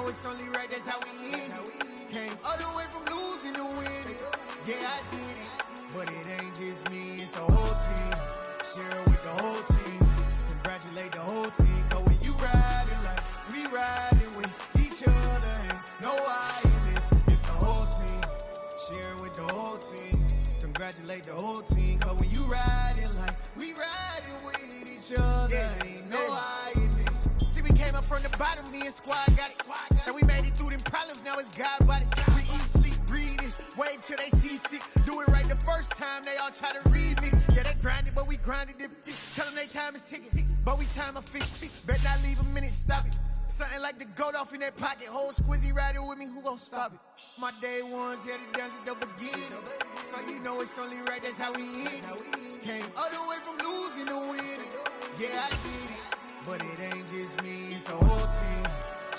it's only right, that's how we end it. Came all the way from losing to winning. Yeah, I did it. But it ain't just me, it's the whole team. Share it with the whole team. Congratulate the whole team. Cause when you riding like we riding with each other, ain't no I in this. It's the whole team. Share it with the whole team. Congratulate the whole team. Cause when you riding like we riding with each other, ain't no I in this. See, we came up from the bottom, me and squad got it. And we made it through them problems, now it's God body. We eat, sleep, breathe this. Wave till they see sick. Do it right the first time, they all try to remix. Yeah, they grinded, but we grinded different. Tell them they time is ticking, but we time a fish. Bet not leave a minute, stop it. Something like the goat off in that pocket. Whole squizzy riding with me, who gon' stop it? My day ones had to dance at the beginning. So you know it's only right, that's how we end it. Came all the way from losing to winning. Yeah, I did it. But it ain't just me, it's the whole team.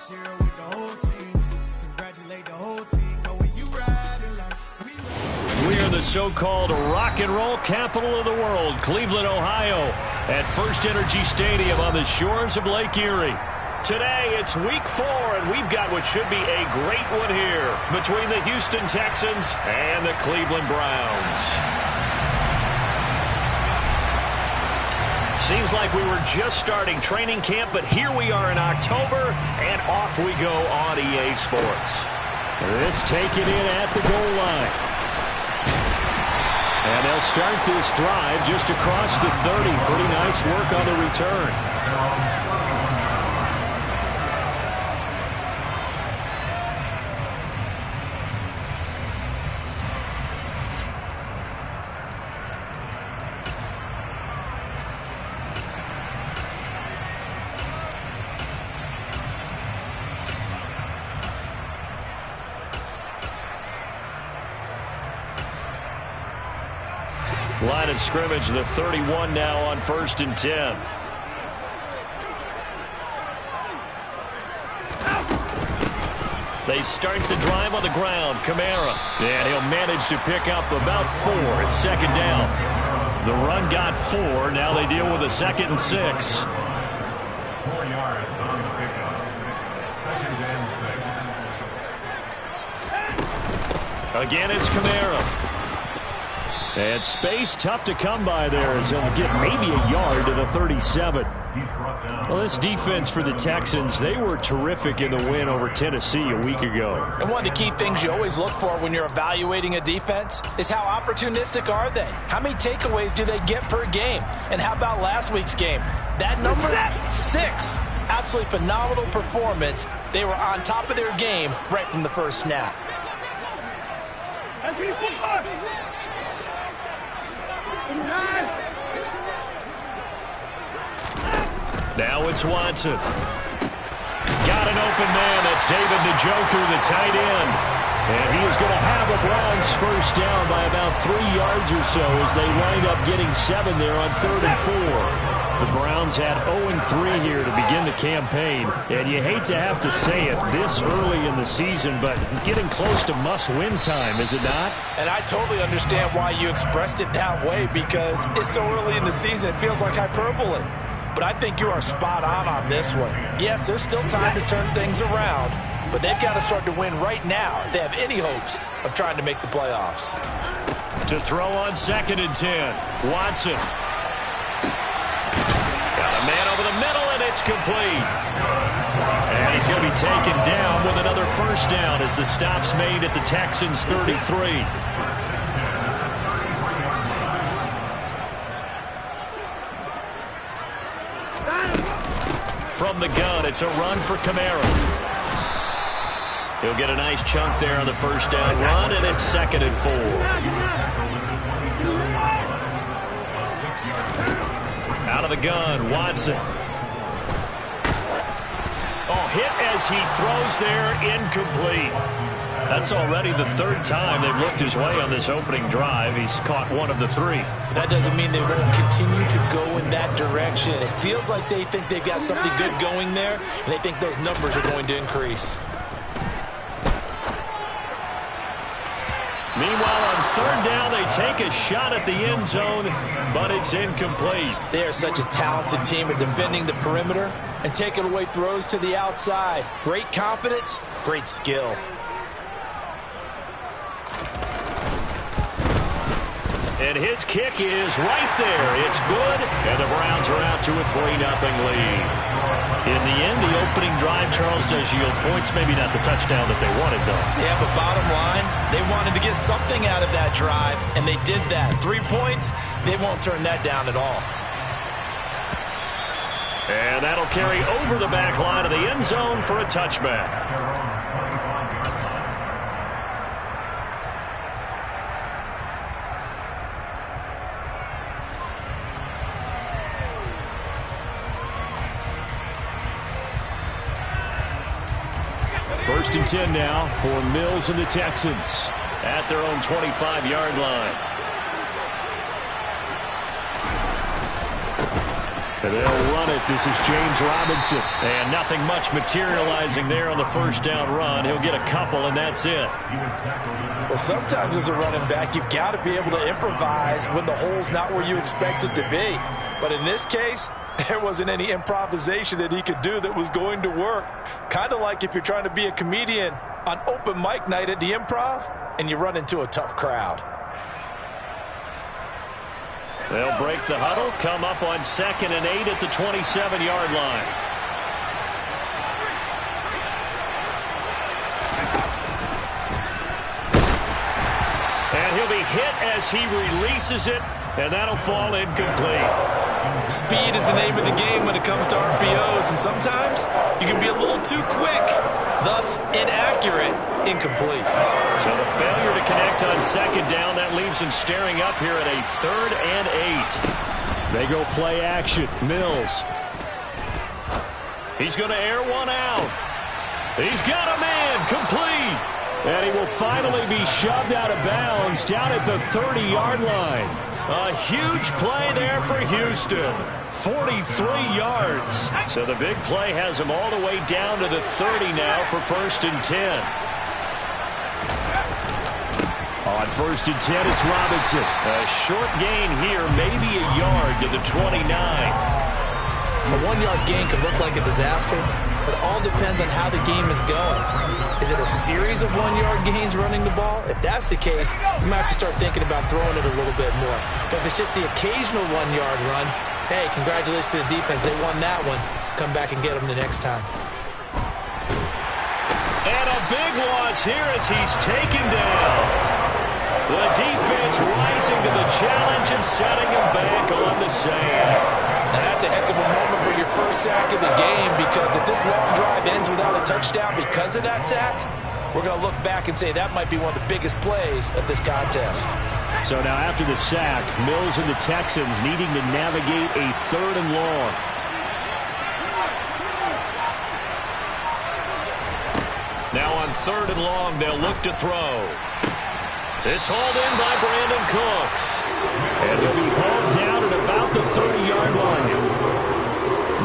Share it with the whole team. Congratulate the whole team. Cause when you riding like we riding. We are the so-called rock and roll capital of the world, Cleveland, Ohio, at First Energy Stadium on the shores of Lake Erie. Today, it's week 4, and we've got what should be a great one here between the Houston Texans and the Cleveland Browns. Seems like we were just starting training camp, but here we are in October, and off we go on EA Sports. This taken in at the goal line. And they'll start this drive just across the 30. Pretty nice work on the return. Line of scrimmage, the 31 now on 1st and 10. They start the drive on the ground. Kamara. And he'll manage to pick up about 4 at 2nd down. The run got 4. Now they deal with a 2nd and 6. 4 yards on the pickup. 2nd and 6. Again, it's Kamara. And space tough to come by there as he'll get maybe a yard to the 37. Well, this defense for the Texans, they were terrific in the win over Tennessee a week ago. And one of the key things you always look for when you're evaluating a defense is how opportunistic are they? How many takeaways do they get per game? And how about last week's game? That number, 6. Absolutely phenomenal performance. They were on top of their game right from the first snap. Now it's Watson. Got an open man. That's David Njoku, the tight end. And he is going to have a Browns first down by about 3 yards or so as they wind up getting 7 there on 3rd and 4. The Browns had 0-3 here to begin the campaign. And you hate to have to say it this early in the season, but getting close to must-win time, is it not? And I totally understand why you expressed it that way, because it's so early in the season, it feels like hyperbole. But I think you are spot on this one. Yes, there's still time to turn things around, but they've got to start to win right now if they have any hopes of trying to make the playoffs. To throw on 2nd and 10, Watson. Got a man over the middle, and it's complete. And he's going to be taken down with another first down as the stop's made at the Texans' 33. From the gun, it's a run for Kamara. He'll get a nice chunk there on the first down run, and it's 2nd and 4. Out of the gun, Watson. Oh, hit as he throws there, incomplete. That's already the 3rd time they've looked his way on this opening drive. He's caught 1 of the 3. That doesn't mean they won't continue to go in that direction. It feels like they think they've got something good going there, and they think those numbers are going to increase. Meanwhile, on third down, they take a shot at the end zone, but it's incomplete. They are such a talented team at defending the perimeter and taking away throws to the outside. Great confidence, great skill. And his kick is right there. It's good, and the Browns are out to a 3-0 lead. In the end, the opening drive, Charles, does yield points. Maybe not the touchdown that they wanted, though. Yeah, but bottom line, they wanted to get something out of that drive, and they did that. 3 points, they won't turn that down at all. And that'll carry over the back line of the end zone for a touchback. First and 10 now for Mills and the Texans at their own 25-yard line. And they'll run it. This is James Robinson. And nothing much materializing there on the first down run. He'll get a couple, and that's it. Well, sometimes as a running back, you've got to be able to improvise when the hole's not where you expect it to be. But in this case, there wasn't any improvisation that he could do that was going to work. Kind of like if you're trying to be a comedian on open mic night at the Improv and you run into a tough crowd. They'll break the huddle, come up on 2nd and 8 at the 27-yard line. And he'll be hit as he releases it, and that'll fall incomplete. Speed is the name of the game when it comes to RPOs, and sometimes you can be a little too quick, thus inaccurate, incomplete. So the failure to connect on 2nd down, that leaves him staring up here at a 3rd and 8. They go play action. Mills. He's going to air one out. He's got a man, complete. And he will finally be shoved out of bounds down at the 30-yard line. A huge play there for Houston. 43 yards. So the big play has him all the way down to the 30 now for 1st and 10. On 1st and 10, it's Robinson. A short gain here, maybe a yard to the 29. A 1-yard gain could look like a disaster. It all depends on how the game is going. Is it a series of 1-yard gains running the ball? If that's the case, you might have to start thinking about throwing it a little bit more. But if it's just the occasional 1-yard run, hey, congratulations to the defense. They won that one. Come back and get them the next time. And a big loss here as he's taken down. The defense rising to the challenge and setting him back on the sand. Now that's a heck of a moment for your first sack of the game, because if this long drive ends without a touchdown because of that sack, we're going to look back and say that might be one of the biggest plays of this contest. So now after the sack, Mills and the Texans needing to navigate a 3rd and long. Now on 3rd and long, they'll look to throw. It's hauled in by Brandon Cooks. And he'll be hauled down at about the 30-yard line.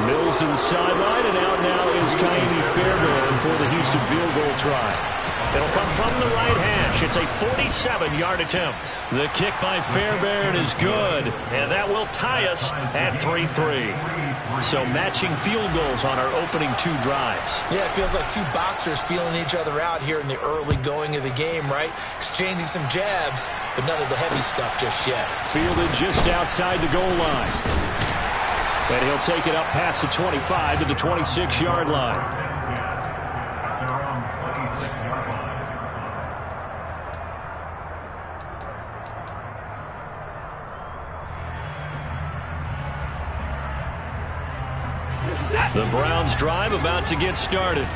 Mills to the sideline, and out now is Ka'imi Fairbairn for the Houston field goal try. It'll come from the right hash. It's a 47-yard attempt. The kick by Fairbairn is good, and that will tie us at 3-3. So matching field goals on our opening 2 drives. Yeah, it feels like 2 boxers feeling each other out here in the early going of the game, right? Exchanging some jabs, but none of the heavy stuff just yet. Fielded just outside the goal line. And he'll take it up past the 25 to the 26-yard line. The Browns drive about to get started.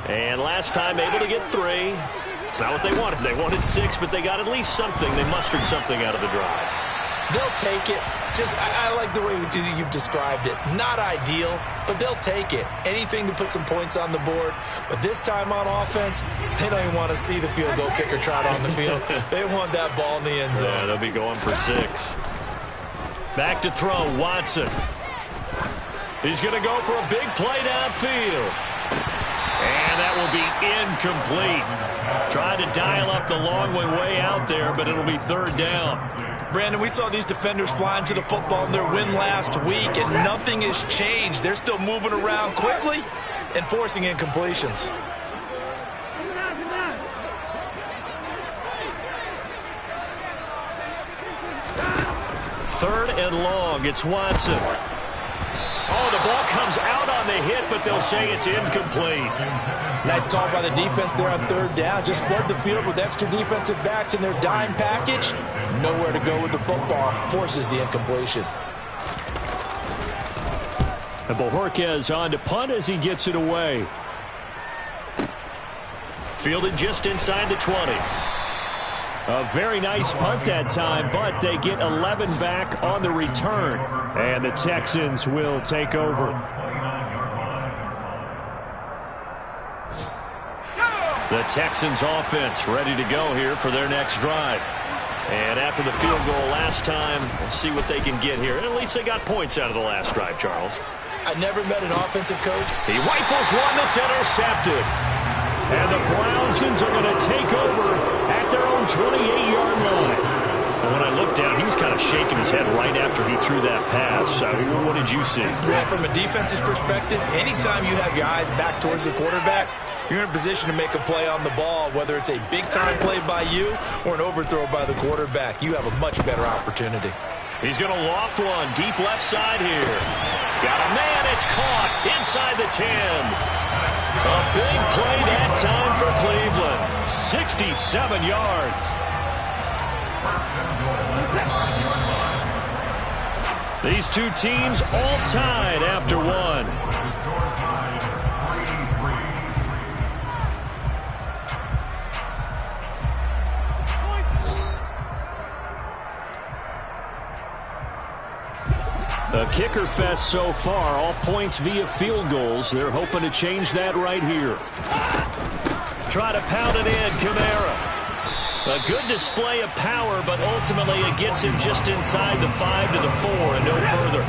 And last time able to get 3. It's not what they wanted. They wanted 6, but they got at least something. They mustered something out of the drive. They'll take it. I like the way you've described it. Not ideal, but they'll take it. Anything to put some points on the board. But this time on offense, they don't even want to see the field goal kicker trot on the field. They want that ball in the end zone. Yeah, they'll be going for 6. Back to throw, Watson. He's going to go for a big play downfield. And that will be incomplete. Tried to dial up the long way out there, but it'll be third down. Brandon, we saw these defenders flying to the football in their win last week, and nothing has changed. They're still moving around quickly and forcing incompletions. Third and long. It's Watson. Oh, the ball comes out on the hit, but they'll say it's incomplete. Nice call by the defense there on third down. Just flood the field with extra defensive backs in their dime package. Nowhere to go with the football. Forces the incompletion. And Bojorquez on to punt as he gets it away. Fielded just inside the 20. A very nice punt that time, but they get 11 back on the return. And the Texans will take over. The Texans offense ready to go here for their next drive. And after the field goal last time, we'll see what they can get here. And at least they got points out of the last drive, Charles. I never met an offensive coach. He rifles one that's intercepted. And the Brownsons are going to take over at their own 28-yard line. And when I looked down, he was kind of shaking his head right after he threw that pass. What did you see? Well, from a defense's perspective, anytime you have your eyes back towards the quarterback, you're in a position to make a play on the ball, whether it's a big-time play by you or an overthrow by the quarterback. You have a much better opportunity. He's going to loft one deep left side here. Got a man. It's caught inside the 10. A big play that time for Cleveland. 67 yards. These two teams all tied after one. A kicker fest so far, all points via field goals. They're hoping to change that right here. Try to pound it in, Kamara. A good display of power, but ultimately it gets him just inside the 5 to the 4 and no further.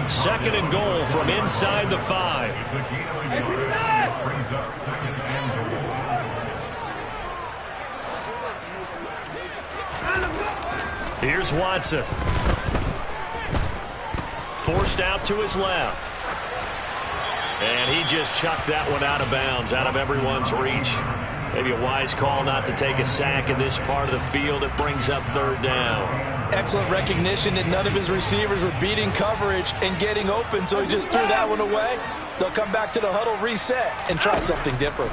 Second and goal from inside the 5. Here's Watson. Forced out to his left. And he just chucked that one out of bounds, out of everyone's reach. Maybe a wise call not to take a sack in this part of the field. It brings up third down. Excellent recognition that none of his receivers were beating coverage and getting open, so he just threw that one away. They'll come back to the huddle, reset, and try something different.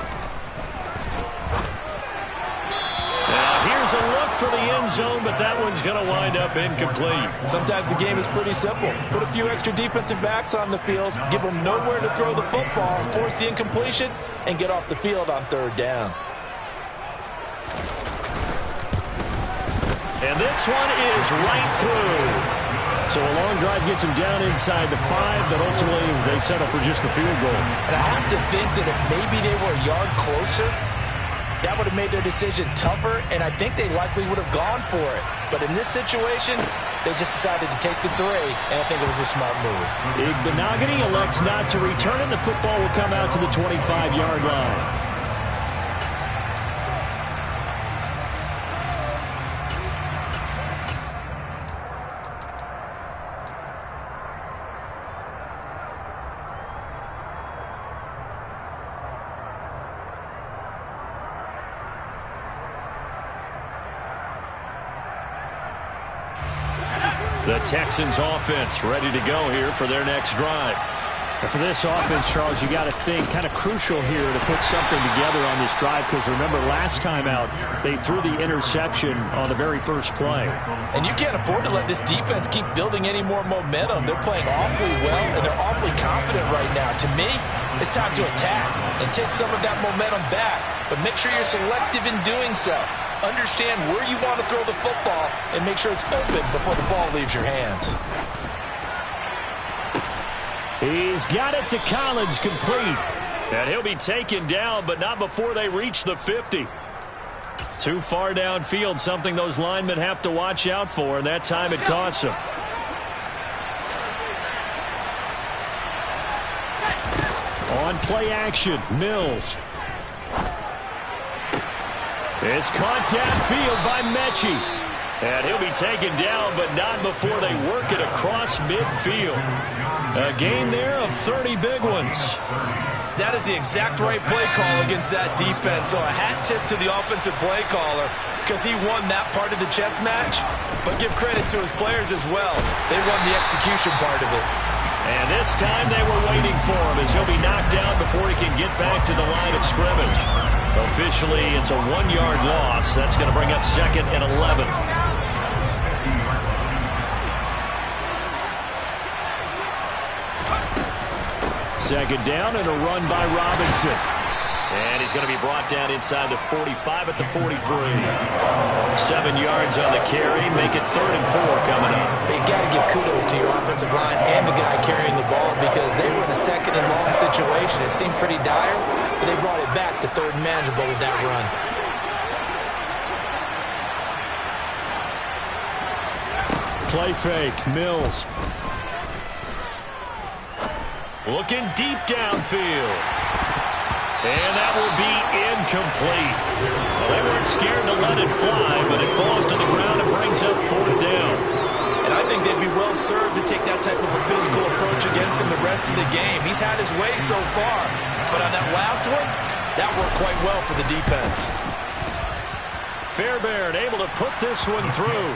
Here's a look for the end zone, but that one's going to wind up incomplete. Sometimes the game is pretty simple. Put a few extra defensive backs on the field, give them nowhere to throw the football, force the incompletion, and get off the field on third down. And this one is right through. So a long drive gets them down inside the 5, but ultimately they settle for just the field goal. And I have to think that if maybe they were a yard closer, that would have made their decision tougher, and I think they likely would have gone for it. But in this situation, they just decided to take the 3, and I think it was a smart move. Benogany elects not to return it. The football will come out to the 25-yard line. The Texans offense ready to go here for their next drive. And for this offense, Charles, you got to think kind of crucial here to put something together on this drive, because remember last time out they threw the interception on the very first play. And you can't afford to let this defense keep building any more momentum. They're playing awfully well, and they're awfully confident right now. To me, it's time to attack and take some of that momentum back, but make sure you're selective in doing so. Understand where you want to throw the football and make sure it's open before the ball leaves your hands. He's got it to Collins, complete. And he'll be taken down, but not before they reach the 50. Too far downfield, something those linemen have to watch out for, and that time it costs them. On play action, Mills. It's caught downfield by Mechie. And he'll be taken down, but not before they work it across midfield. A gain there of 30 big ones. That is the exact right play call against that defense. So a hat tip to the offensive play caller because he won that part of the chess match. But give credit to his players as well. They won the execution part of it. And this time they were waiting for him as he'll be knocked down before he can get back to the line of scrimmage. Officially, it's a 1-yard loss. That's going to bring up 2nd and 11. Second down and a run by Robinson. And he's going to be brought down inside the 45 at the 43. 7 yards on the carry. Make it 3rd and 4 coming up. You got to give kudos to your offensive line and the guy carrying the ball because they were in a 2nd and long situation. It seemed pretty dire, but they brought it back to 3rd and manageable with that run. Play fake. Mills. Looking deep downfield. And that will be incomplete. Well, they weren't scared to let it fly, but it falls to the ground and brings up 4th down. And I think they'd be well served to take that type of a physical approach against him the rest of the game. He's had his way so far, but on that last one, that worked quite well for the defense. Fairbairn able to put this one through.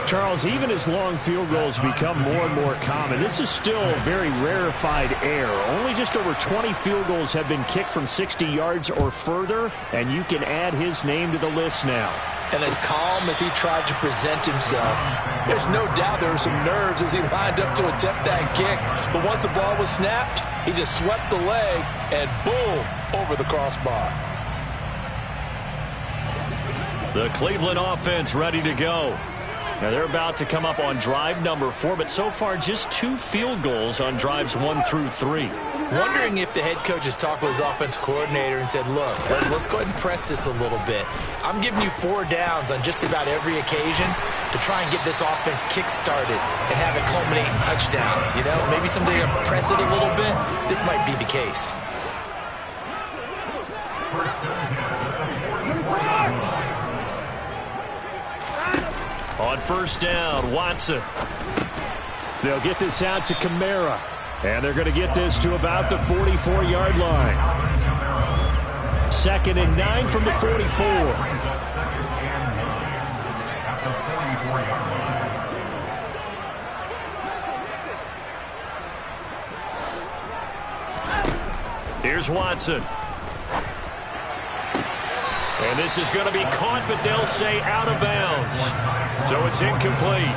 Charles, even as long field goals become more and more common, this is still very rarefied air. Only just over 20 field goals have been kicked from 60 yards or further, and you can add his name to the list now. And as calm as he tried to present himself, there's no doubt there were some nerves as he lined up to attempt that kick. But once the ball was snapped, he just swept the leg and boom, over the crossbar. The Cleveland offense ready to go. Now they're about to come up on drive number 4, but so far just 2 field goals on drives 1 through 3. Wondering if the head coach has talked with his offense coordinator and said, look, let's go ahead and press this a little bit. I'm giving you 4 downs on just about every occasion to try and get this offense kick-started and have it culminate in touchdowns. You know, maybe someday you press it a little bit. This might be the case. On 1st down, Watson. They'll get this out to Kamara. And they're going to get this to about the 44-yard line. 2nd and 9 from the 44. Here's Watson. And this is going to be caught, but they'll say out of bounds. So it's incomplete.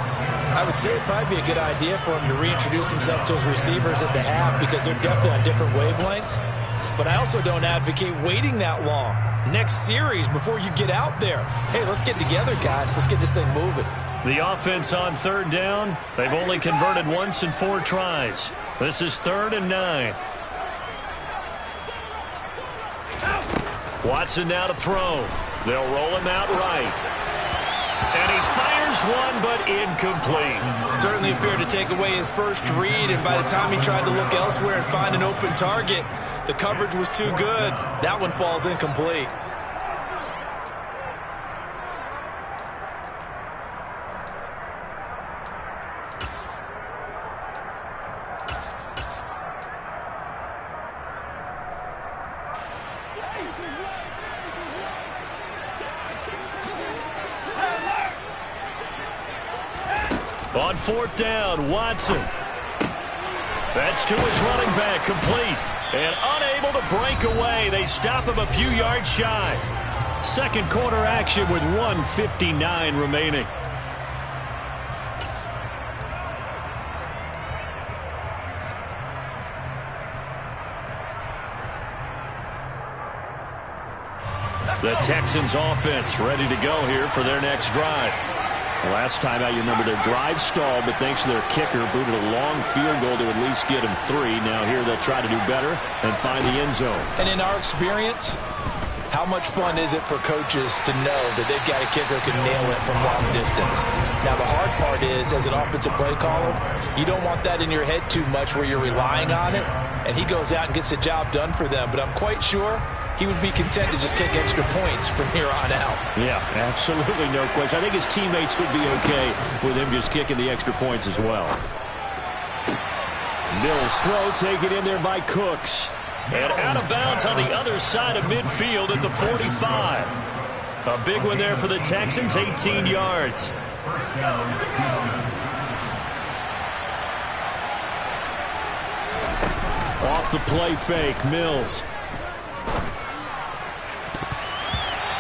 I would say it'd probably be a good idea for him to reintroduce himself to his receivers at the half because they're definitely on different wavelengths. But I also don't advocate waiting that long. Next series before you get out there. Hey, let's get together, guys. Let's get this thing moving. The offense on 3rd down. They've only converted once in 4 tries. This is 3rd and 9. Watson now to throw. They'll roll him out right. And he fires one, but incomplete. Certainly appeared to take away his first read, and by the time he tried to look elsewhere and find an open target, the coverage was too good. That one falls incomplete. On 4th down, Watson. That's to his running back, complete. And unable to break away. They stop him a few yards shy. 2nd quarter action with 1:59 remaining. The Texans offense ready to go here for their next drive. Last time out, you remember their drive stalled, but thanks to their kicker, booted a long field goal to at least get them 3. Now here they'll try to do better and find the end zone. And in our experience, how much fun is it for coaches to know that they've got a kicker who can nail it from long distance? Now, the hard part is, as an offensive play caller, you don't want that in your head too much where you're relying on it, and he goes out and gets the job done for them. But I'm quite sure he would be content to just kick extra points from here on out. Yeah, absolutely no question. I think his teammates would be okay with him just kicking the extra points as well. Mills throw taken in there by Cooks. And out of bounds on the other side of midfield at the 45. A big one there for the Texans, 18 yards. Off the play fake, Mills.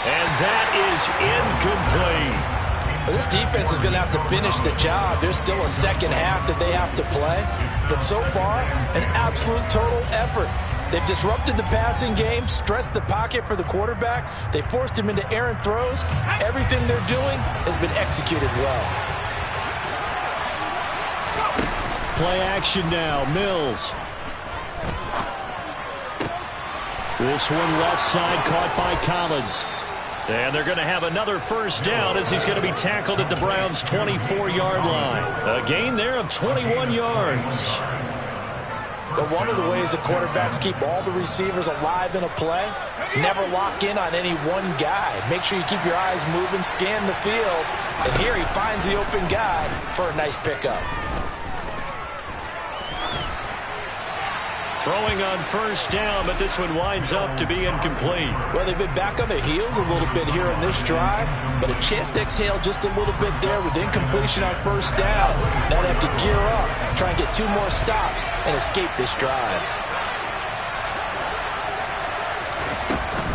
And that is incomplete. This defense is going to have to finish the job. There's still a second half that they have to play. But so far, an absolute total effort. They've disrupted the passing game, stressed the pocket for the quarterback. They forced him into errant throws. Everything they're doing has been executed well. Play action now, Mills. This one left side caught by Collins. And they're going to have another first down as he's going to be tackled at the Browns' 24-yard line. A gain there of 21 yards. But one of the ways that quarterbacks keep all the receivers alive in a play, never lock in on any one guy. Make sure you keep your eyes moving, scan the field. And here he finds the open guy for a nice pickup. Throwing on first down, but this one winds up to be incomplete. Well, they've been back on their heels a little bit here in this drive, but a chance to exhale just a little bit there with incompletion on first down. Now they have to gear up, try and get 2 more stops, and escape this drive.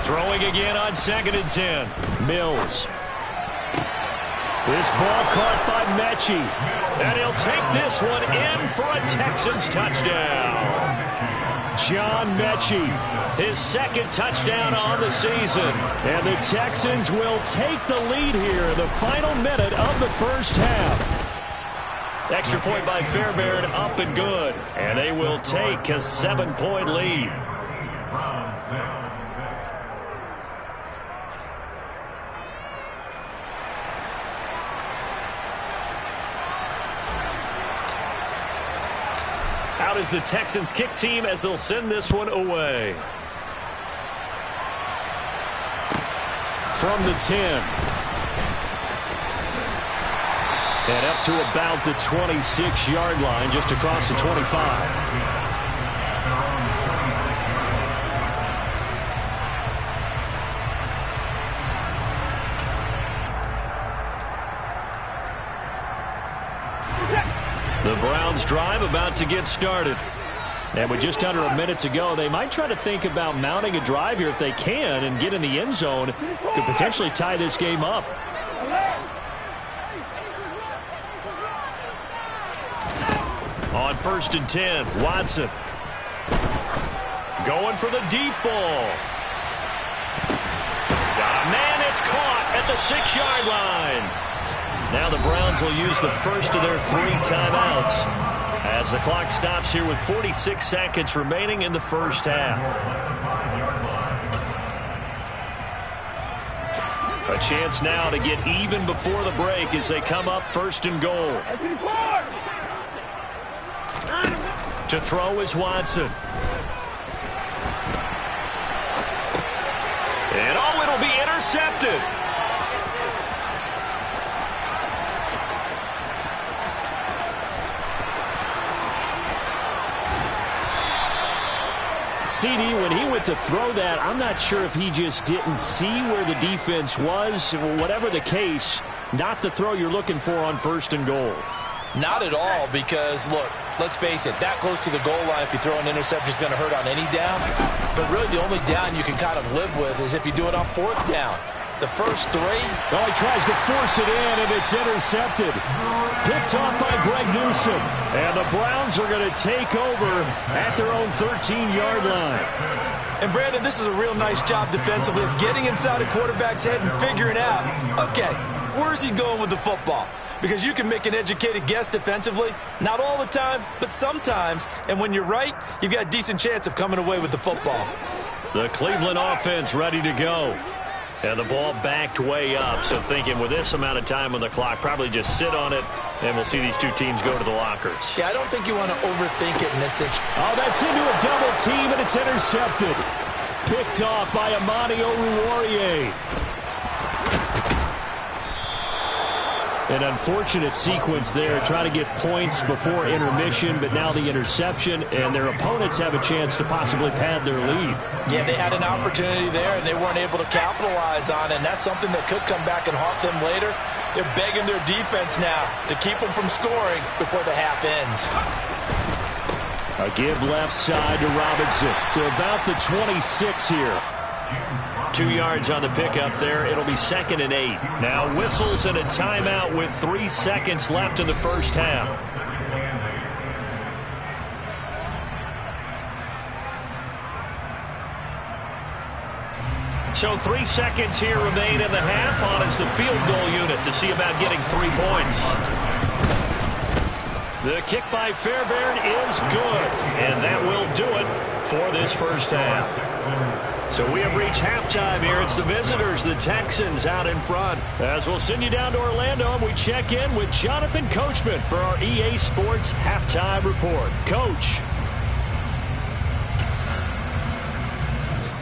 Throwing again on 2nd and 10. Mills. This ball caught by Mechie. And he'll take this one in for a Texans touchdown. John Mechie, his 2nd touchdown on the season. And the Texans will take the lead here in the final minute of the first half. Extra point by Fairbairn, up and good. And they will take a 7-point lead. Out is the Texans kick team as they'll send this one away. From the 10. And up to about the 26-yard line, just across the 25. The Browns drive about to get started. And with just under a minute to go, they might try to think about mounting a drive here if they can and get in the end zone. Could potentially tie this game up. On 1st and 10, Watson. Going for the deep ball. Got a man, it's caught at the 6-yard line. Now the Browns will use the first of their 3 timeouts as the clock stops here with 46 seconds remaining in the first half. A chance now to get even before the break as they come up 1st and goal. To throw is Watson. And oh, it'll be intercepted. CD, when he went to throw that, I'm not sure if he just didn't see where the defense was. Whatever the case, not the throw you're looking for on 1st and goal. Not at all, because, look, let's face it, that close to the goal line, if you throw an interception, is going to hurt on any down. But really, the only down you can kind of live with is if you do it on 4th down. The first 3. Well, he tries to force it in, and it's intercepted. Picked off by Greg Newsome. And the Browns are going to take over at their own 13-yard line. And, Brandon, this is a real nice job defensively of getting inside a quarterback's head and figuring out, okay, where's he going with the football? Because you can make an educated guess defensively. Not all the time, but sometimes. And when you're right, you've got a decent chance of coming away with the football. The Cleveland offense ready to go. And the ball backed way up. So thinking with this amount of time on the clock, probably just sit on it, and we'll see these 2 teams go to the lockers. Yeah, I don't think you want to overthink it in this situation. Oh, that's into a double team, and it's intercepted. picked off by Amani Oruwariye. An unfortunate sequence there, trying to get points before intermission, but now the interception, and their opponents have a chance to possibly pad their lead. Yeah, they had an opportunity there, and they weren't able to capitalize on it, and that's something that could come back and haunt them later. They're begging their defense now to keep them from scoring before the half ends. A give left side to Robinson to about the 26 here. 2 yards on the pickup there. It'll be 2nd and 8. Now whistles and a timeout with 3 seconds left in the first half. So 3 seconds here remain in the half. On is the field goal unit to see about getting 3 points. The kick by Fairbairn is good, and that will do it for this first half. So we have reached halftime here. It's the visitors, the Texans, out in front. As we'll send you down to Orlando, and we check in with Jonathan Coachman for our EA Sports Halftime Report. Coach.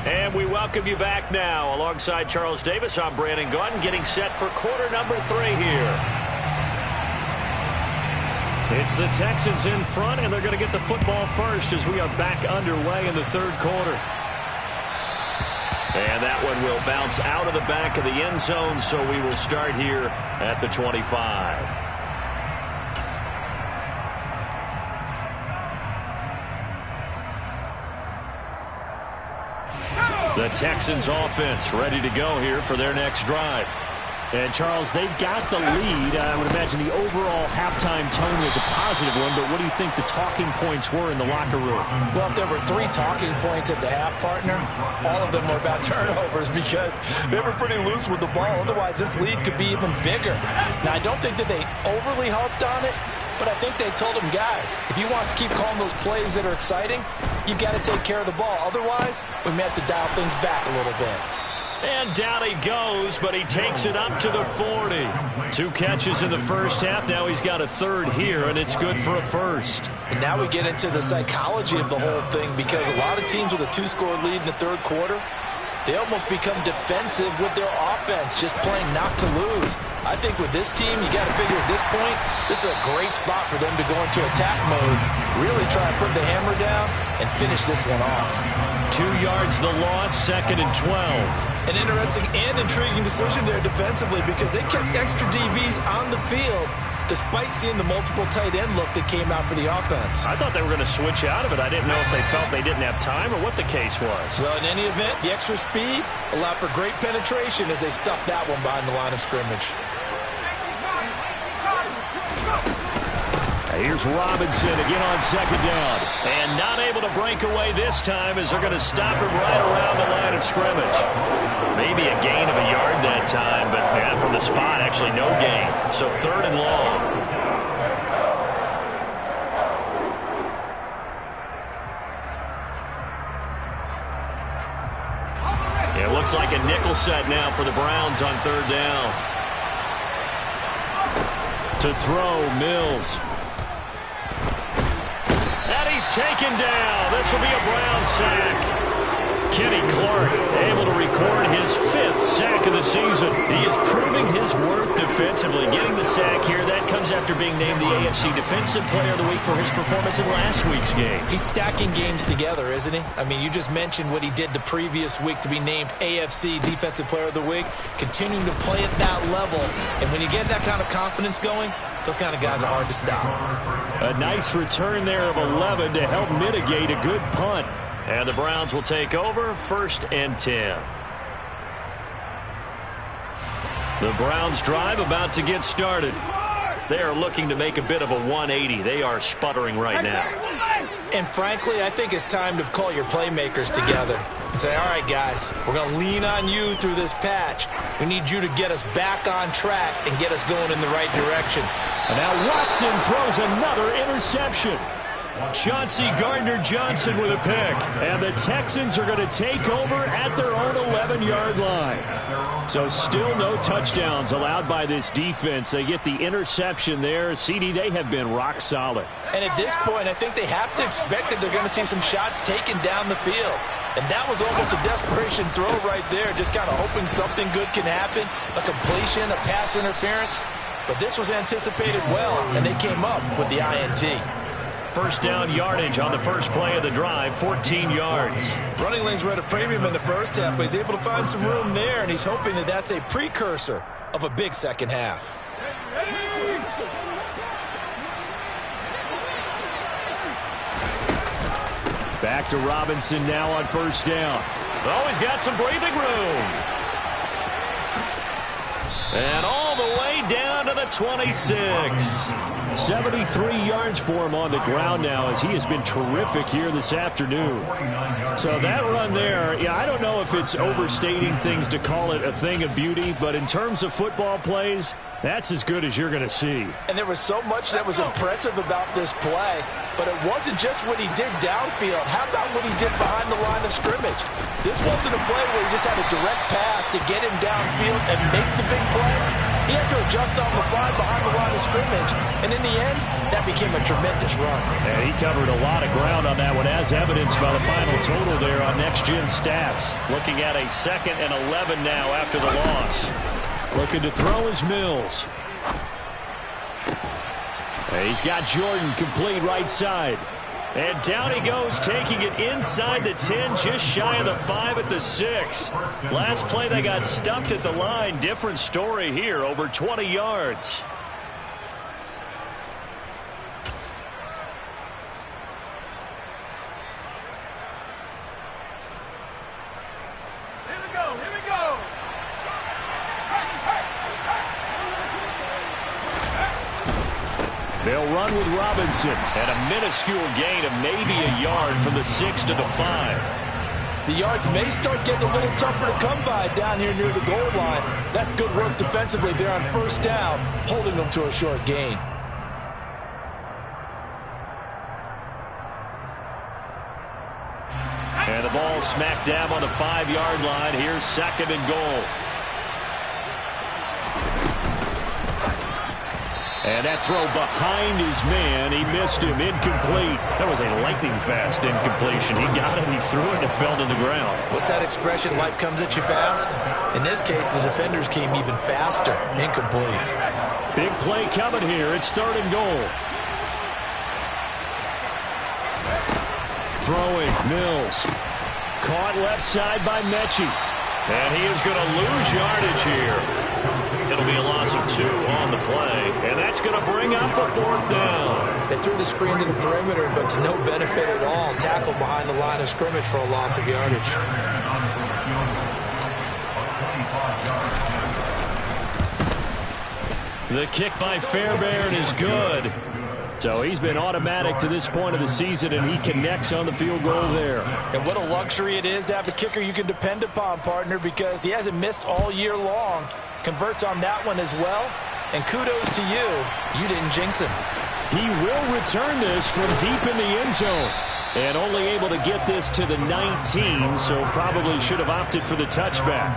And we welcome you back now. Alongside Charles Davis, I'm Brandon Gaudin, getting set for quarter number 3 here. It's the Texans in front, and they're going to get the football first as we are back underway in the third quarter. And that one will bounce out of the back of the end zone, so we will start here at the 25. The Texans offense ready to go here for their next drive. And, Charles, they've got the lead. I would imagine the overall halftime tone was a positive one, but what do you think the talking points were in the locker room? Well, if there were 3 talking points at the half, partner, all of them were about turnovers because they were pretty loose with the ball. Otherwise, this lead could be even bigger. Now, I don't think that they overly harped on it, but I think they told them, guys, if you want to keep calling those plays that are exciting, you've got to take care of the ball. Otherwise, we may have to dial things back a little bit. And down he goes, but he takes it up to the 40. 2 catches in the first half. Now he's got a 3rd here, and it's good for a first. And now we get into the psychology of the whole thing because a lot of teams with a 2-score lead in the third quarter, they almost become defensive with their offense, just playing not to lose. I think with this team, you got to figure at this point, this is a great spot for them to go into attack mode, really try to put the hammer down and finish this one off. 2 yards the loss, 2nd and 12. An interesting and intriguing decision there defensively because they kept extra DBs on the field despite seeing the multiple tight end look that came out for the offense. I thought they were going to switch out of it. I didn't know if they felt they didn't have time or what the case was. Well, in any event, the extra speed allowed for great penetration as they stuffed that one behind the line of scrimmage. Here's Robinson again on 2nd down. And not able to break away this time as they're going to stop him right around the line of scrimmage. Maybe a gain of a yard that time, but yeah, from the spot, actually no gain. So 3rd and long. It looks like a nickel set now for the Browns on 3rd down. To throw, Mills. And he's taken down. This will be a Brown sack. Kenny Clark able to record his 5th sack of the season. He is proving his worth defensively. Getting the sack here, that comes after being named the AFC Defensive Player of the Week for his performance in last week's game. He's stacking games together, isn't he? I mean, you just mentioned what he did the previous week to be named AFC Defensive Player of the Week, continuing to play at that level. And when you get that kind of confidence going, those kind of guys are hard to stop. A nice return there of 11 to help mitigate a good punt. And the Browns will take over 1st and 10. The Browns drive about to get started. They are looking to make a bit of a 180. They are sputtering right now. And frankly, I think it's time to call your playmakers together and say, all right, guys, we're going to lean on you through this patch. We need you to get us back on track and get us going in the right direction. And now Watson throws another interception. Chauncey Gardner-Johnson with a pick. And the Texans are going to take over at their own 11-yard line. So still no touchdowns allowed by this defense. They get the interception there. CD, they have been rock solid. And at this point, I think they have to expect that they're going to see some shots taken down the field. And that was almost a desperation throw right there, just kind of hoping something good can happen, a completion, a pass interference. But this was anticipated well, and they came up with the INT. First down yardage on the first play of the drive, 14 yards. Running lanes were at a premium in the first half, but he's able to find some room there, and he's hoping that that's a precursor of a big second half. Back to Robinson now on first down. Oh, he's got some breathing room. And all the way down to the 26. 73 yards for him on the ground now as he has been terrific here this afternoon. So that run there, yeah, I don't know if it's overstating things to call it a thing of beauty, but in terms of football plays, that's as good as you're going to see. And there was so much that was impressive about this play, but it wasn't just what he did downfield. How about what he did behind the line of scrimmage? This wasn't a play where he just had a direct path to get him downfield and make the big play. He had to adjust on the fly behind the line of scrimmage, and in the end, that became a tremendous run. And he covered a lot of ground on that one, as evidenced by the final total there on Next Gen Stats. Looking at a 2nd and 11 now after the loss. Looking to throw is Mills. He's got Jordan complete right side. And down he goes, taking it inside the 10, just shy of the 5 at the 6. Last play they got stuffed at the line. Different story here, over 20 yards. They'll run with Robinson, and a minuscule gain of maybe a yard from the 6 to the 5. The yards may start getting a little tougher to come by down here near the goal line. That's good work defensively there on first down, holding them to a short gain. And the ball smack dab on the 5-yard line. Here's 2nd and goal. And that throw behind his man, he missed him, incomplete. That was a lightning-fast incompletion. He got it, he threw it, and it fell to the ground. What's that expression, life comes at you fast? In this case, the defenders came even faster, incomplete. Big play coming here, it's 3rd and goal. Throwing, Mills. Caught left side by Mechie. And he is going to lose yardage here. It'll be a loss of 2 on the play, and that's going to bring up a 4th down. They threw the screen to the perimeter, but to no benefit at all. Tackled behind the line of scrimmage for a loss of yardage. The kick by Fairbairn is good. So he's been automatic to this point of the season, and he connects on the field goal there. And what a luxury it is to have a kicker you can depend upon, partner, because he hasn't missed all year long. Converts on that one as well. And kudos to you. You didn't jinx him. He will return this from deep in the end zone. And only able to get this to the 19, so probably should have opted for the touchback.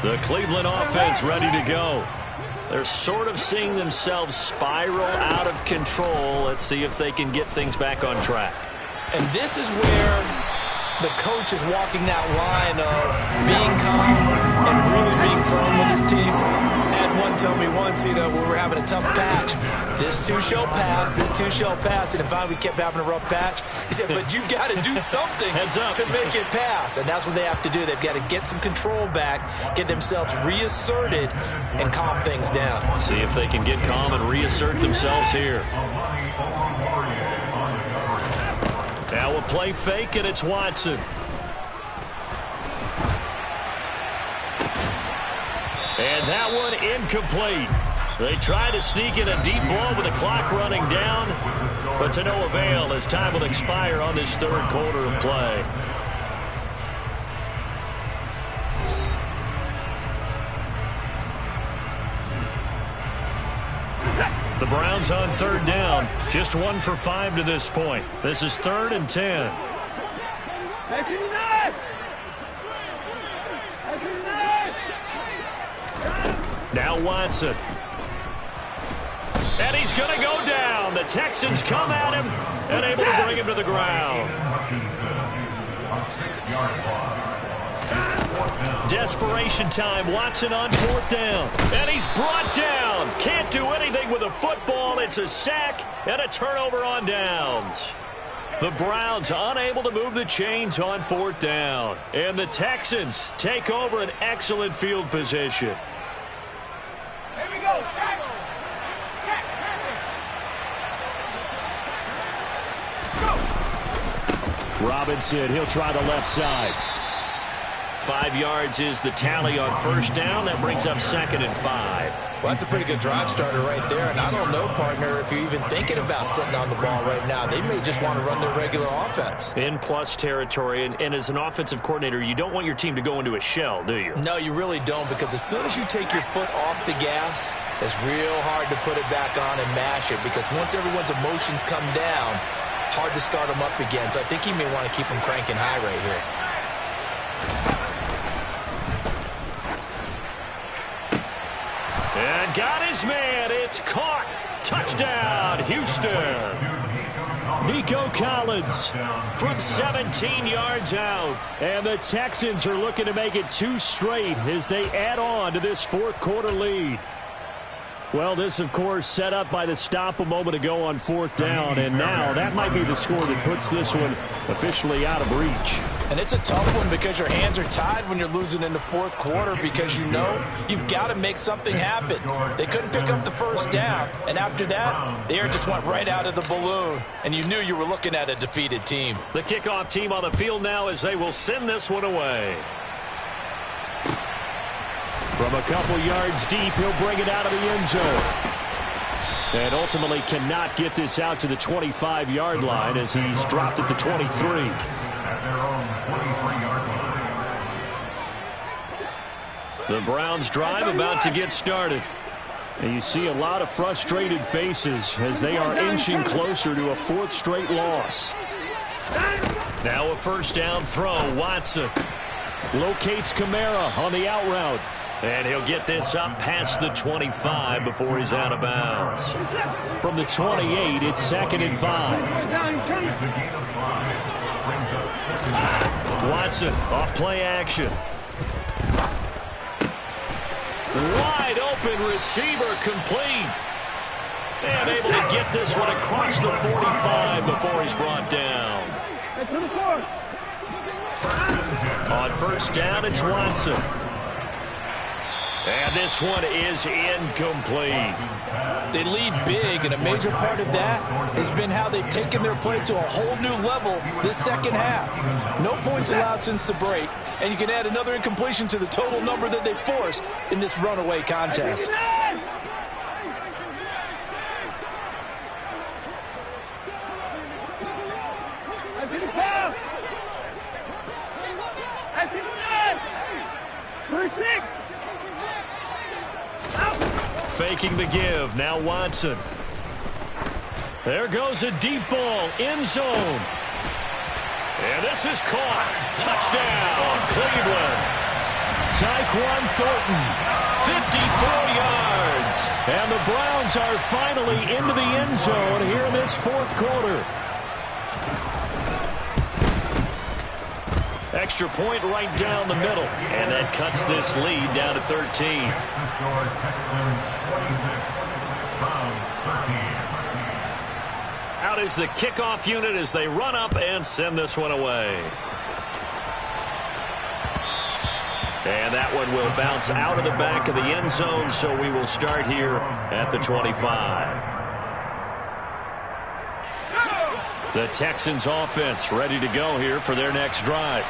The Cleveland offense ready to go. They're sort of seeing themselves spiral out of control. Let's see if they can get things back on track. And this is where the coach is walking that line of being calm and really being firm with his team. Ed one told me once, we were having a tough patch. This too shall pass, this too shall pass. And finally we kept having a rough patch. He said, but you got to do something to make it pass. And that's what they have to do. They've got to get some control back, get themselves reasserted, and calm things down. See if they can get calm and reassert themselves here. Now a play fake, and it's Watson. And that one incomplete. They try to sneak in a deep ball with the clock running down, but to no avail as time will expire on this 3rd quarter of play. The Browns on 3rd down. Just 1 for 5 to this point. This is 3rd and 10. Now Watson. And he's going to go down. The Texans come at him and able to bring him to the ground. Desperation time. Watson on 4th down. And he's brought down. Can't do anything with a football. It's a sack and a turnover on downs. The Browns unable to move the chains on 4th down. And the Texans take over an excellent field position. Here we go. Robinson, he'll try the left side. 5 yards is the tally on 1st down. That brings up 2nd and 5. Well, that's a pretty good drive starter right there. And I don't know, partner, if you're even thinking about sitting on the ball right now. They may just want to run their regular offense. In plus territory. And as an offensive coordinator, you don't want your team to go into a shell, do you? No, you really don't, because as soon as you take your foot off the gas, it's real hard to put it back on and mash it, because once everyone's emotions come down, hard to start them up again. So I think he may want to keep them cranking high right here. And got his man. It's caught. Touchdown, Houston. Nico Collins From 17 yards out. and the Texans are looking to make it 2 straight as they add on to this 4th quarter lead. Well, this, of course, set up by the stop a moment ago on 4th down, and now that might be the score that puts this one officially out of reach. And it's a tough one because your hands are tied when you're losing in the 4th quarter, because you know you've got to make something happen. They couldn't pick up the 1st down, and after that, the air just went right out of the balloon, and you knew you were looking at a defeated team. The kickoff team on the field now as they will send this one away. From a couple yards deep, he'll bring it out of the end zone. And ultimately cannot get this out to the 25-yard line as he's dropped at the 23. The Browns drive about to get started. And you see a lot of frustrated faces as they are inching closer to a 4th straight loss. Now a 1st down throw. Watson Locates Kamara on the out route. And he'll get this up past the 25 before he's out of bounds. From the 28, it's 2nd and 5. Watson off play action. Wide open receiver, complete. And able to get this one across the 45 before he's brought down. On 1st down, it's Watson. And this one is incomplete. They lead big, and a major part of that has been how they've taken their play to a whole new level this 2nd half. No points allowed since the break, and you can add another incompletion to the total number that they forced in this runaway contest. Faking the give. Now Watson. There goes a deep ball. End zone. And this is caught. Touchdown, Cleveland. Tyquan Thornton. 54 yards. And the Browns are finally into the end zone here in this 4th quarter. Extra point right down the middle. And that cuts this lead down to 13. Out is the kickoff unit as they run up and send this one away. And that one will bounce out of the back of the end zone, so we will start here at the 25. The Texans offense ready to go here for their next drive.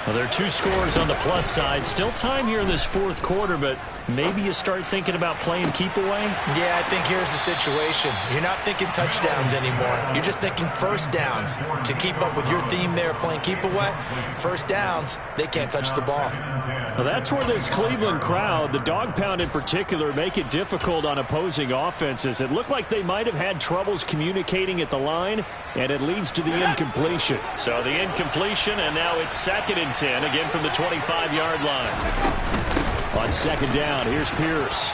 Well, there are 2 scores on the plus side. Still time here in this 4th quarter, but maybe you start thinking about playing keep away? Yeah, I think here's the situation. You're not thinking touchdowns anymore. You're just thinking 1st downs. To keep up with your theme there, playing keep away, 1st downs, they can't touch the ball. Well, that's where this Cleveland crowd, the dog pound in particular, make it difficult on opposing offenses. It looked like they might have had troubles communicating at the line, and it leads to the incompletion. So the incompletion, and now it's 2nd and 10, again from the 25-yard line. On 2nd down, here's Pierce.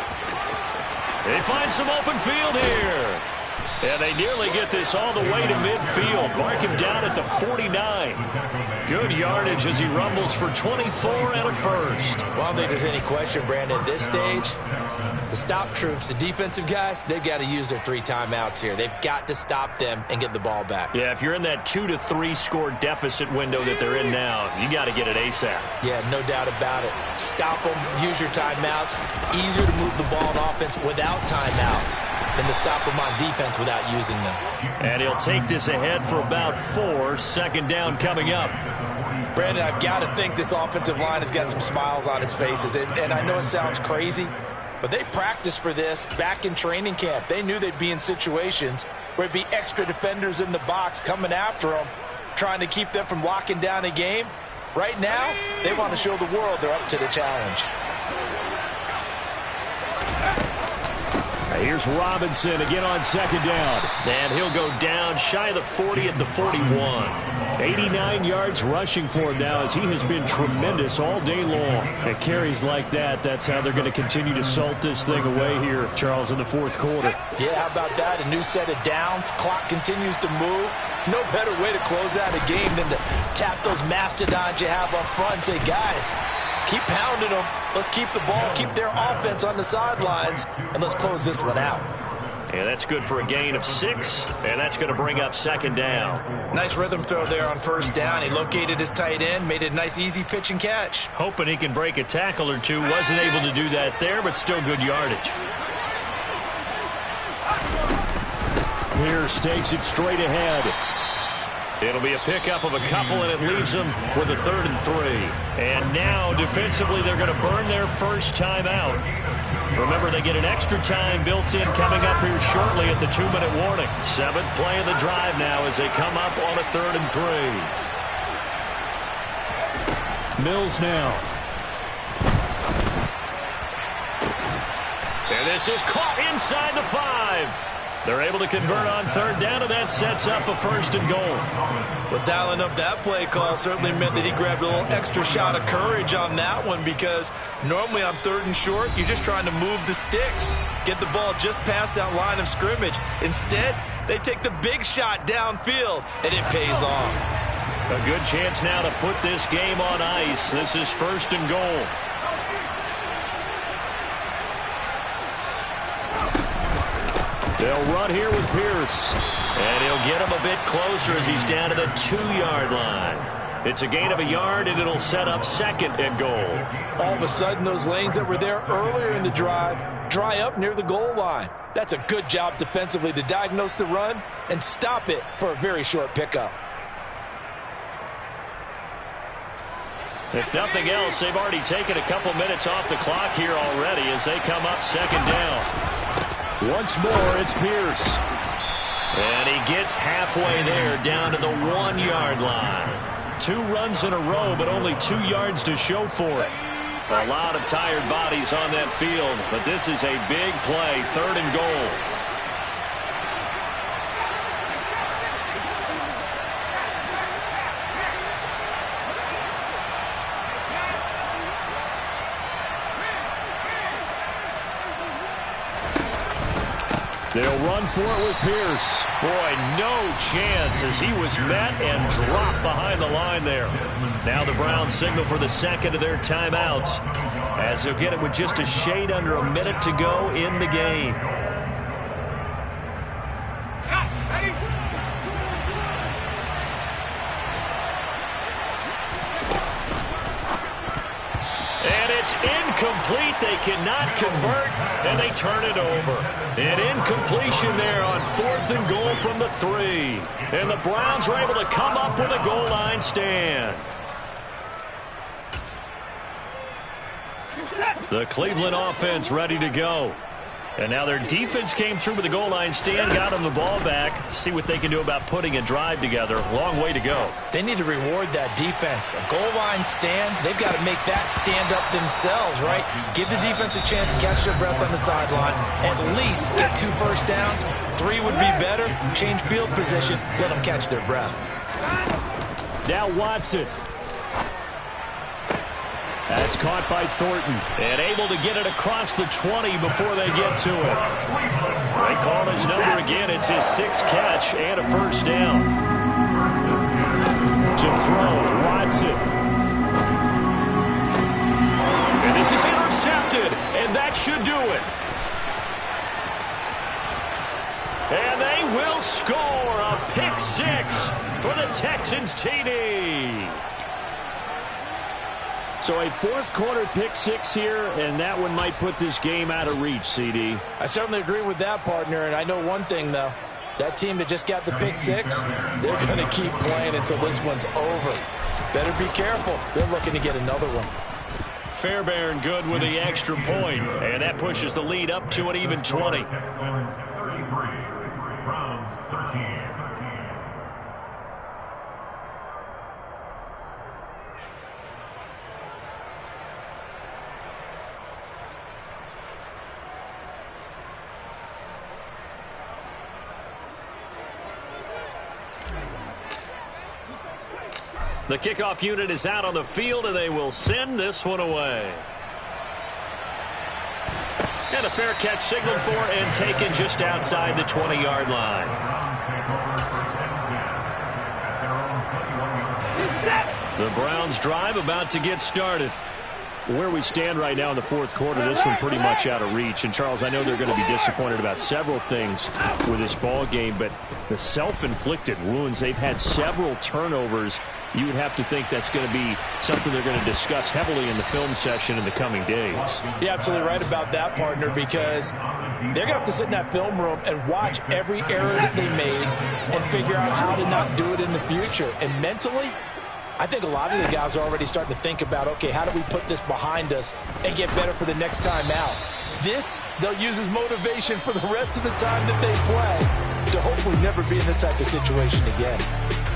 They find some open field here. And they nearly get this all the way to midfield. Mark him down at the 49. Good yardage as he rumbles for 24 and a first. Well, I don't think there's any question, Brandon, at this stage, the stop troops, the defensive guys, they've got to use their 3 timeouts here. They've got to stop them and get the ball back. Yeah, if you're in that 2 to 3 score deficit window that they're in now, you got to get it ASAP. Yeah, no doubt about it. Stop them, use your timeouts. Easier to move the ball on offense without timeouts than to stop them on defense without using them. And he'll take this ahead for about 4. Second down coming up. Brandon, I've got to think this offensive line has got some smiles on its faces. And I know it sounds crazy, but they practiced for this back in training camp. They knew they'd be in situations where it'd be extra defenders in the box coming after them, trying to keep them from locking down a game. Right now, they want to show the world they're up to the challenge. Here's Robinson again on second down. And he'll go down shy of the 40 at the 41. 89 yards rushing for him now as he has been tremendous all day long. At carries like that, that's how they're going to continue to salt this thing away here, Charles, in the fourth quarter. Yeah, how about that? A new set of downs. Clock continues to move. No better way to close out a game than to tap those mastodons you have up front and say, guys, keep pounding them. Let's keep the ball, keep their offense on the sidelines, and let's close this one out. And that's good for a gain of 6, and that's going to bring up second down. Nice rhythm throw there on first down. He located his tight end, made it a nice, easy pitch and catch. Hoping he can break a tackle or two. Wasn't able to do that there, but still good yardage. Pierce takes it straight ahead. It'll be a pickup of a couple, and it leaves them with a 3rd and 3. And now, defensively, they're going to burn their first time out. Remember, they get an extra time built in coming up here shortly at the 2-minute warning. 7th play of the drive now as they come up on a 3rd and 3. Mills now. And this is caught inside the 5. They're able to convert on 3rd down, and that sets up a 1st and goal. Well, dialing up that play call certainly meant that he grabbed a little extra shot of courage on that one, because normally on 3rd and short, you're just trying to move the sticks, get the ball just past that line of scrimmage. Instead, they take the big shot downfield, and it pays off. A good chance now to put this game on ice. This is 1st and goal. They'll run here with Pierce. And he'll get him a bit closer as he's down to the 2-yard line. It's a gain of a yard, and it'll set up 2nd and goal. All of a sudden, those lanes that were there earlier in the drive dry up near the goal line. That's a good job defensively to diagnose the run and stop it for a very short pickup. If nothing else, they've already taken a couple minutes off the clock here already as they come up 2nd down. Once more, it's Pierce. And he gets halfway there, down to the 1-yard line. 2 runs in a row, but only 2 yards to show for it. A lot of tired bodies on that field, but this is a big play, 3rd and goal. They'll run for it with Pierce. Boy, no chance as he was met and dropped behind the line there. Now the Browns signal for the 2nd of their timeouts as they'll get it with just a shade under a minute to go in the game. And it's incomplete. They cannot convert, and they turn it over. An incompletion there on 4th and goal from the 3. And the Browns are able to come up with a goal line stand. The Cleveland offense ready to go. And now their defense came through with the goal line stand, got them the ball back. See what they can do about putting a drive together. Long way to go. They need to reward that defense. A goal line stand, they've got to make that stand up themselves, right? Give the defense a chance to catch their breath on the sidelines. At least get 2 first downs. 3 would be better. Change field position. Let them catch their breath. Now Watson. That's caught by Thornton. And able to get it across the 20 before they get to it. They call his number again. It's his 6th catch and a first down. To throw, Watson. And this is intercepted, and that should do it. And they will score a pick 6 for the Texans TD. So a fourth quarter pick 6 here, and that one might put this game out of reach, CD. I certainly agree with that, partner, and I know one thing, though. That team that just got the pick 6, they're going to keep playing until this one's over. Better be careful. They're looking to get another one. Fairbairn good with the extra point, and that pushes the lead up to an even 20. Texans 33, Browns 13. The kickoff unit is out on the field, and they will send this one away. And a fair catch signaled for and taken just outside the 20-yard line. The Browns drive about to get started. Where we stand right now in the fourth quarter, this one pretty much out of reach. And, Charles, I know they're going to be disappointed about several things with this ball game, but the self-inflicted wounds, they've had several turnovers. You would have to think that's going to be something they're going to discuss heavily in the film session in the coming days. You're absolutely right about that, partner, because they're going to have to sit in that film room and watch every error that they made and figure out how to not do it in the future. And mentally, I think a lot of the guys are already starting to think about, okay, how do we put this behind us and get better for the next time out? This, they'll use as motivation for the rest of the time that they play to hopefully never be in this type of situation again.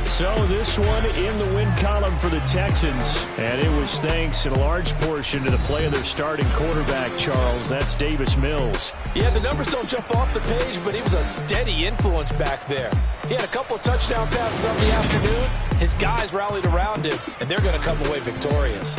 So this one in the win column for the Texans, and it was thanks in a large portion to the play of their starting quarterback, Charles. That's Davis Mills. Yeah, the numbers don't jump off the page, but he was a steady influence back there. He had a couple of touchdown passes on the afternoon. His guys rallied around him, and they're going to come away victorious.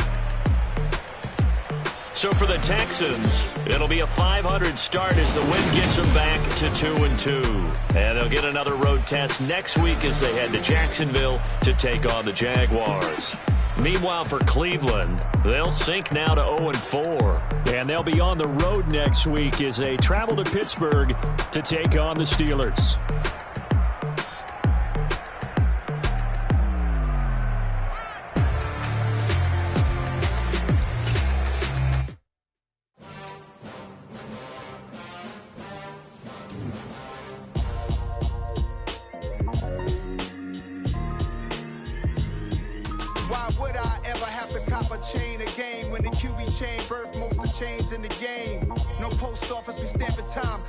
So for the Texans, it'll be a 500 start as the win gets them back to 2-2. And they'll get another road test next week as they head to Jacksonville to take on the Jaguars. Meanwhile, for Cleveland, they'll sink now to 0-4. And they'll be on the road next week as they travel to Pittsburgh to take on the Steelers. Why would I ever have to cop a chain again when the QB chain birth most of the chains in the game? No post office, we stamping time.